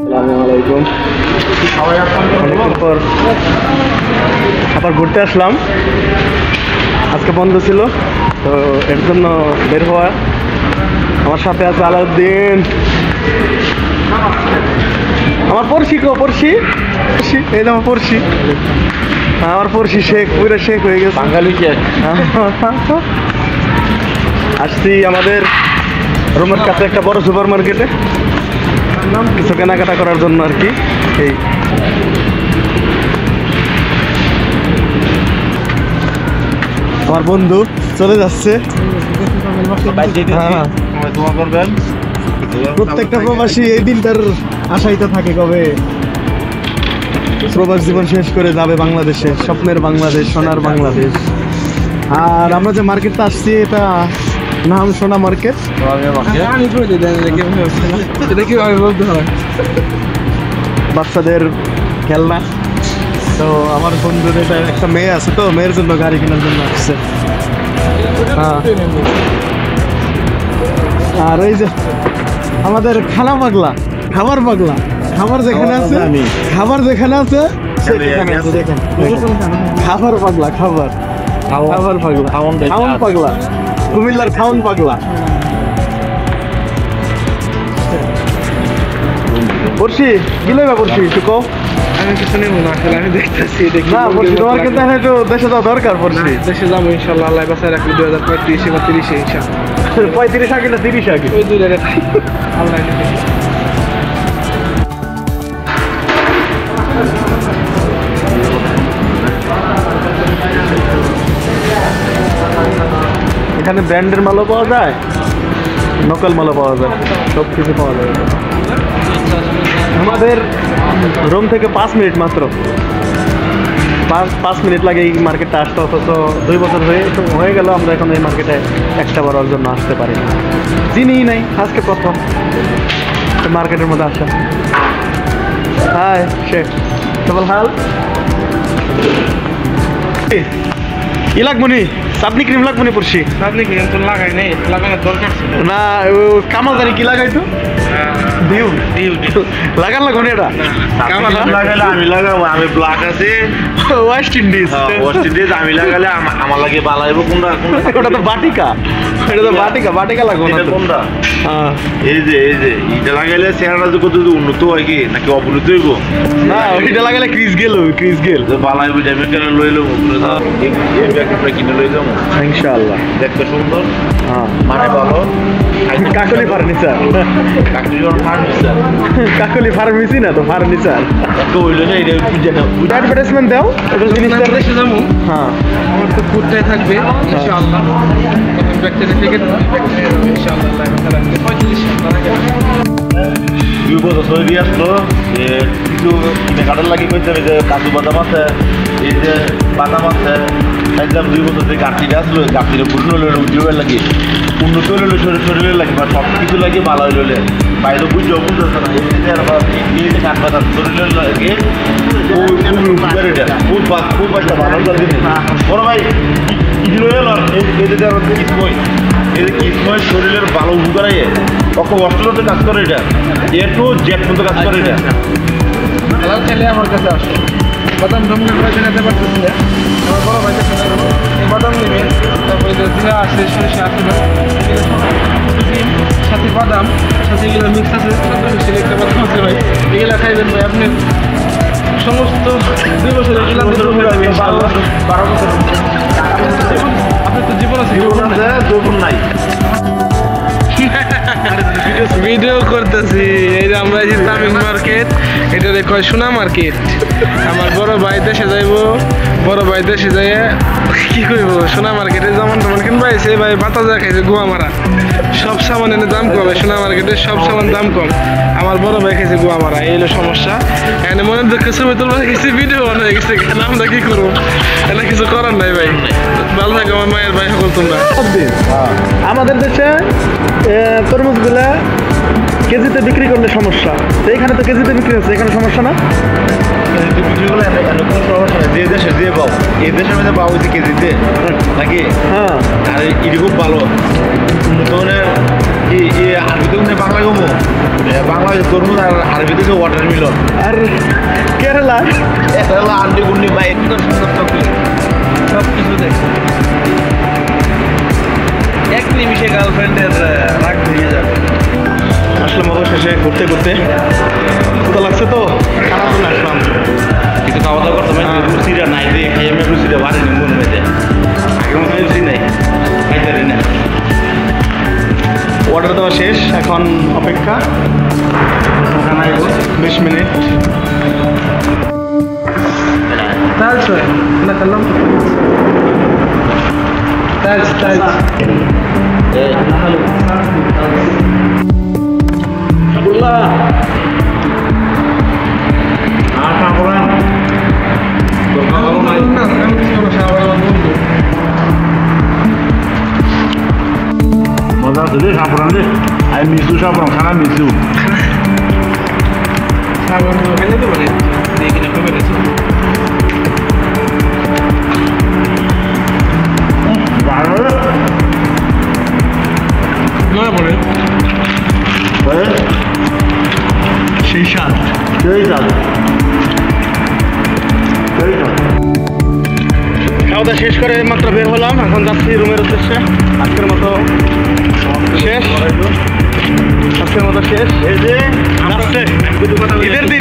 আসসালামাইকুম। অনেকদিন পর আবার ঘুরতে আসলাম, আজকে বন্ধ ছিল তো এর জন্য বের হওয়া। আমার সাথে আছে আলাউদ্দিন, আমার পড়শি এই আমার পড়শি, আমার পড়শি শেখ, পুরো শেখ হয়ে গেছে, বাঙালি শেখ। আসছি আমাদের রুমের কাছে একটা বড় সুপার মার্কেটে কিছু কেনাকাটা করার জন্য আর কি। এই আমার বন্ধু চলে যাচ্ছে। প্রত্যেকটা প্রবাসী এই দিনটার আশাই তো থাকে, কবে প্রবাস জীবন শেষ করে যাবে বাংলাদেশে, স্বপ্নের বাংলাদেশ, সোনার বাংলাদেশ। আর আমরা যে মার্কেটটা আসছি এটা নাম সোনা মার্কেট। বাচ্চাদের খেলনা। তো আমার বন্ধুর এটা একটা মেয়ে আছে, তো মেয়ের জন্য গাড়ি কেনার জন্য আসছে। হ্যাঁ, আর ওই যে আমাদের খানা পাগলা, খাবার পাগলা, খাবার যেখানে আছে, খাবার যেখানে আছে খাবার পাগলা, খাবার পাগলা, খাওন পাগলা, কুমিল্লার খাওন পাগলা। পড়ছি কি লাগবে, পড়ছি একটু কও। আমি কিছু নেব না, আসলে আমি দেখতেছি না পড়ছি, তোমার কিন্তু একটু দেশে যাওয়া দরকার। পড়ছি দেশে যাবো ইনশাল্লাহ, আল্লাহ বাসায় রাখলে 2035 বা 30 ইনশাল্লাহ। 35 আগে না 30 আগে, ওই দুই জায়গায় আল্লাহ। এখানে ব্র্যান্ডের মালও পাওয়া যায়, লোকাল মালও পাওয়া যায়, সব কিছু পাওয়া যায়। আমাদের রুম থেকে 5 মিনিট মাত্র, 5 মিনিট লাগে এই মার্কেটটা আসতে। অথচ 2 বছর হয়ে গেল আমরা এখন এই মার্কেটে একটা বারের জন্য আসতে পারি না, চিনিই নাই, আজকে প্রথম মার্কেটের মধ্যে আসা। হাই শেখ, কেবল হাল ই লাগবনি, সাবনি ক্রিম লাগবনি পড়ছি। আপনি কি তো লাগাই নাই, লাগানোর দরকার ছিল না, কামাল জানি কি লাগাইতো, ডিউ লাগান লাগবো না। এটা কামাল লাগাইলে আমি লাগাবো, আমি ব্ল্যাক আছে ওয়েস্ট ইন্ডিজ, আমি লাগালে আমার লাগে বালাইবো কোনটা? ওটা তো বাটিকা, এটা তো বাটিকা লাগবো না কোনটা? এই যে এটা লাগাইলে চেহারাটা কত উন্নত হয় কি নাকি অবনত হইব? না, ওইটা লাগালে ক্রিস গেল বালাইবো, আমি কেন লই লব, এই ব্যাগটা কিনে লই যাবো ইনশাআল্লাহ। দেখতে সুন্দর, হ্যাঁ মানে ভালো। কাকলি ফার্নিচার, কাকলি ফার্মেসি না তো ফার্নিচার হইলো না, এটা বুঝে না। অ্যাডভার্টাইজমেন্ট দাও, এটা জিনিসটা দেশে যাবো। হ্যাঁ, আমার তো ফুটটাই থাকবে ইনশাআল্লাহ। প্রথম ব্যাকটেরিয়া থেকে ইনশাআল্লাহ 2 বছর তৈরি আসলো যে কিছু কাটার লাগি কইতে যে কাজু বাদাম আছে, এই যে বাদাম আছে, একদম 2 বছর থেকে গাছটিটা আসলো, গাছটিটা পূর্ণ হলো উদ্যোগের লাগে, উন্নত হলো শরীরের লাগে বা সব কিছু লাগে ভালো হইলে বাইরে বুঝতে বুঝতেছে না। এই যে কাঠ বাদাম শরীরের লাগে খুব একটা ভালো জিনিস। বড় ভাই কিছু এলো কিসময়, এই যে কিসময় শরীরের ভালো উপকার আইয়ে অত অস্ট্রেলিয়াতে কাজ করে, এটা একটু জেট মতো কাজ করে। এটা খেলা খেলে আমার কাছে আসে বাদাম ধমকে পয়সা নিতে পারতেছি না, আমার বড় ভাইকে এই বাদাম নেবেন, তারপরে জিরা আছে, সরিষা আছে, সাথে বাদাম, সাথে এগুলো মিক্স আছে, একটা বাদাম আছে ভাই, এগুলো খাইবেন ভাই আপনি সমস্ত 2 বছর এগুলো 12 বছর আপনার তো জীবন আছে, যৌবন নাই। ভিডিও করতেছি, এই যে আমরা এই তামিম মার্কেট, এটা কয় সোনা মার্কেট। আমার বড় ভাই দেশে যাইবো, বড় ভাই দেশে যাই কি করবো, সোনা মার্কেটে যেমন তেমন কিনবা এসে ভাই বাতা যা খাইছে গুয়া মারা, সব সামান এনে দাম কম, সোনা মার্কেটে সব সামান দাম কম। আমার বড় ভাই খাইছে গুয়া মারা, এই হলো সমস্যা। এখানে মনে দুঃখে ছবি তুলবা গেছে, ভিডিও বানাই গেছে, কেন আমরা কি করবো, এটা কিছু করার নাই ভাই। ভালো থাকে আমার মায়ের ভাই সকল তোমরা। আমাদের দেশে তরমুজগুলা কেজিতে বিক্রি করলে সমস্যা, তো এখানে তো কেজিতে বিক্রি হচ্ছে, এখানে সমস্যা না। যে দেশে যে পাও, এই দেশের মধ্যে পাও হচ্ছে কেজিতে নাকি? হ্যাঁ, আর এটি খুব ভালো উন্নত ধরনের আরবিতে উনি বাংলা কমো বাংলা তরমুজ আর আরবিতে হচ্ছে ওয়াটার মিলন আর কেরালা এটা হলো আন্ডি গুন্ডি বা একদম সুন্দর চকলেট সব কিছু দেখে এক নিমিষে গার্লফ্রেন্ডের রাগ ভেঙে যাবে। আসলে মতো শেষে ঘুরতে ঘুরতে কোথা লাগছে তো খানার জন্য আসলাম। কিন্তু খাওয়া দাওয়া করতে হবে রুচিটা নাই রে খাই আমি রুচিটা বাড়ি নি মন মেয়েদের আগে মনে হয় রুচি নাই খাইতে পারি না। অর্ডার দেওয়া শেষ, এখন অপেক্ষা 20 minute. Talso, una talón. Tals. Abdullah. Apa orang? Masa dulu sabaran deh. Ayo misu sabaran, karena misu. Sabar dulu, kayaknya tuh boleh. Bikin apa beda sih? Baru. Gimana boleh? Baru. সেই স্বাদ। Jadi tak. Jadi tak. খাওয়া দাওয়া শেষ করে মাত্র বের হলাম, এখন যাচ্ছি রুমের উদ্দেশ্যে। আজকের মতো শেষ। এই যে যাচ্ছে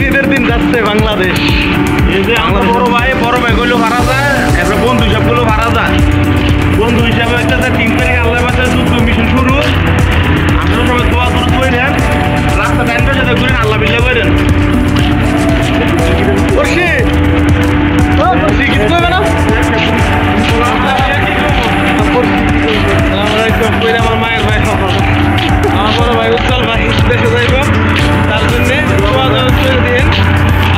ঈদের দিন যাচ্ছে বাংলাদেশ। এই যে আমার বড় ভাই গুলো ভাড়া যায়, এরপর বন্ধু সবগুলো ভাড়া যায়। বন্ধু হিসাবে হচ্ছে যে 3 তারিখ আল্লাহ বাঁচা যুদ্ধ মিশন শুরু। আপনারা সবাই দোয়া করে দেন, রাস্তা টাইমটা যাতে ঘুরেন আল্লাহ বিল্লাহ করেন। কিছু করবে না? আমার মায়ের ভাই আমার বড় ভাই উজ্জ্বল ভাই দেশে যাইব, তার জন্যে দোয়া করে দিন।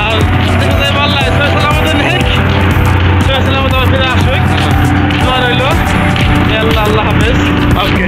আর দেশে যাইব আল্লাহ সালামত নেই, সালামত ফিরে আসুক, দোয়া রইল। আল্লাহ হাফেজ। ওকে।